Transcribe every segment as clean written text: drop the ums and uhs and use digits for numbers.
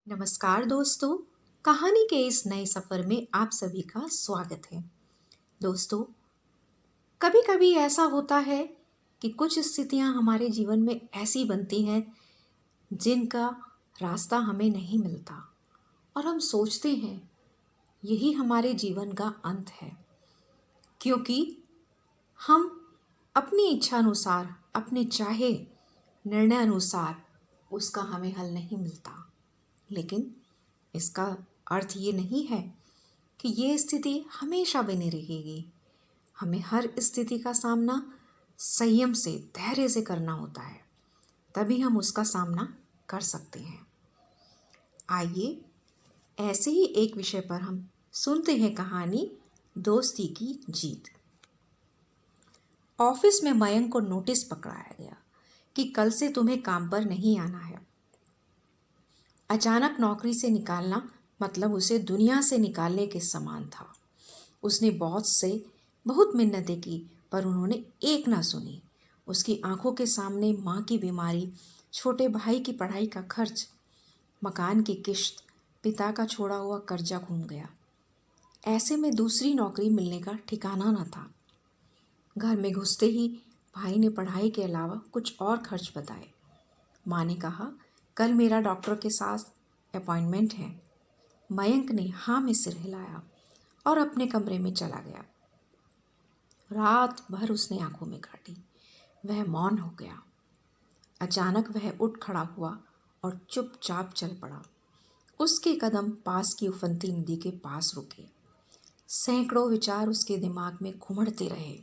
नमस्कार दोस्तों। कहानी के इस नए सफ़र में आप सभी का स्वागत है। दोस्तों, कभी कभी ऐसा होता है कि कुछ स्थितियां हमारे जीवन में ऐसी बनती हैं जिनका रास्ता हमें नहीं मिलता और हम सोचते हैं यही हमारे जीवन का अंत है, क्योंकि हम अपनी इच्छा अनुसार, अपने चाहे निर्णय अनुसार उसका हमें हल नहीं मिलता। लेकिन इसका अर्थ ये नहीं है कि ये स्थिति हमेशा बनी रहेगी। हमें हर स्थिति का सामना संयम से, धैर्य से करना होता है, तभी हम उसका सामना कर सकते हैं। आइए ऐसे ही एक विषय पर हम सुनते हैं कहानी दोस्ती की जीत। ऑफिस में मयंक को नोटिस पकड़ाया गया कि कल से तुम्हें काम पर नहीं आना है। अचानक नौकरी से निकालना मतलब उसे दुनिया से निकालने के समान था। उसने बॉस से बहुत मिन्नतें की, पर उन्होंने एक ना सुनी। उसकी आंखों के सामने माँ की बीमारी, छोटे भाई की पढ़ाई का खर्च, मकान की किश्त, पिता का छोड़ा हुआ कर्जा घूम गया। ऐसे में दूसरी नौकरी मिलने का ठिकाना न था। घर में घुसते ही भाई ने पढ़ाई के अलावा कुछ और खर्च बताए। माँ ने कहा, कल मेरा डॉक्टर के साथ अपॉइंटमेंट है। मयंक ने हाँ में सिर हिलाया और अपने कमरे में चला गया। रात भर उसने आंखों में काटी। वह मौन हो गया। अचानक वह उठ खड़ा हुआ और चुपचाप चल पड़ा। उसके कदम पास की उफनती नदी के पास रुके। सैकड़ों विचार उसके दिमाग में घुमड़ते रहे।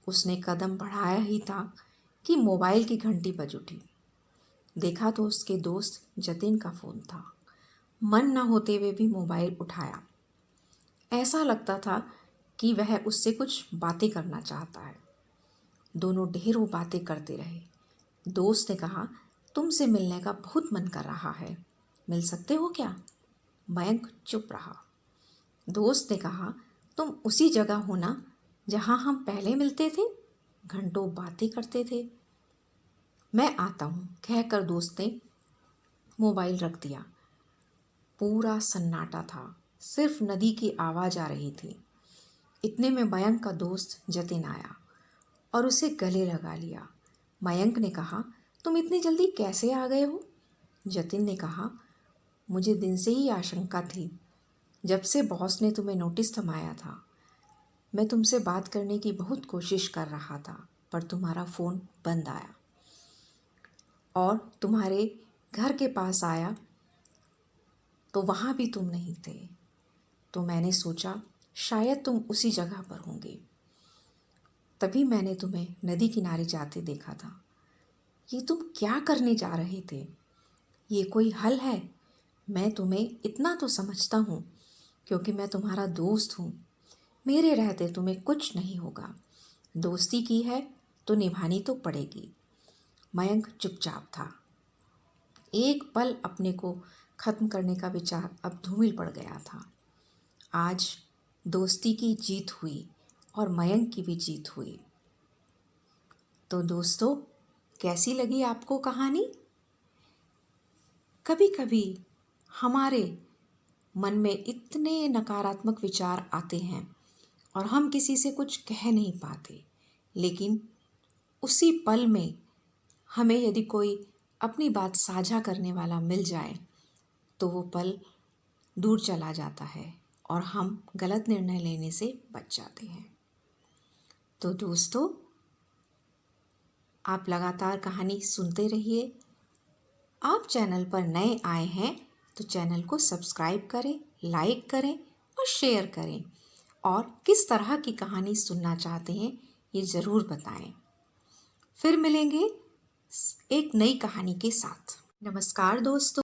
उसने कदम बढ़ाया ही था कि मोबाइल की घंटी बज उठी। देखा तो उसके दोस्त जतिन का फ़ोन था। मन न होते हुए भी मोबाइल उठाया। ऐसा लगता था कि वह उससे कुछ बातें करना चाहता है। दोनों ढेरों बातें करते रहे। दोस्त ने कहा, तुमसे मिलने का बहुत मन कर रहा है, मिल सकते हो क्या? मयंक चुप रहा। दोस्त ने कहा, तुम उसी जगह हो ना जहाँ हम पहले मिलते थे, घंटों बातें करते थे। मैं आता हूँ, कहकर दोस्त ने मोबाइल रख दिया। पूरा सन्नाटा था, सिर्फ नदी की आवाज़ आ रही थी। इतने में मयंक का दोस्त जतिन आया और उसे गले लगा लिया। मयंक ने कहा, तुम इतनी जल्दी कैसे आ गए हो? जतिन ने कहा, मुझे दिन से ही आशंका थी। जब से बॉस ने तुम्हें नोटिस थमाया था, मैं तुमसे बात करने की बहुत कोशिश कर रहा था, पर तुम्हारा फ़ोन बंद आया और तुम्हारे घर के पास आया तो वहाँ भी तुम नहीं थे। तो मैंने सोचा शायद तुम उसी जगह पर होंगे। तभी मैंने तुम्हें नदी किनारे जाते देखा था। ये तुम क्या करने जा रहे थे? ये कोई हल है? मैं तुम्हें इतना तो समझता हूँ, क्योंकि मैं तुम्हारा दोस्त हूँ। मेरे रहते तुम्हें कुछ नहीं होगा। दोस्ती की है तो निभानी तो पड़ेगी। मयंक चुपचाप था। एक पल अपने को ख़त्म करने का विचार अब धूमिल पड़ गया था। आज दोस्ती की जीत हुई और मयंक की भी जीत हुई। तो दोस्तों, कैसी लगी आपको कहानी? कभी कभी हमारे मन में इतने नकारात्मक विचार आते हैं और हम किसी से कुछ कह नहीं पाते, लेकिन उसी पल में हमें यदि कोई अपनी बात साझा करने वाला मिल जाए तो वो पल दूर चला जाता है और हम गलत निर्णय लेने से बच जाते हैं। तो दोस्तों, आप लगातार कहानी सुनते रहिए। आप चैनल पर नए आए हैं तो चैनल को सब्सक्राइब करें, लाइक करें और शेयर करें। और किस तरह की कहानी सुनना चाहते हैं ये ज़रूर बताएं। फिर मिलेंगे एक नई कहानी के साथ। नमस्कार दोस्तों।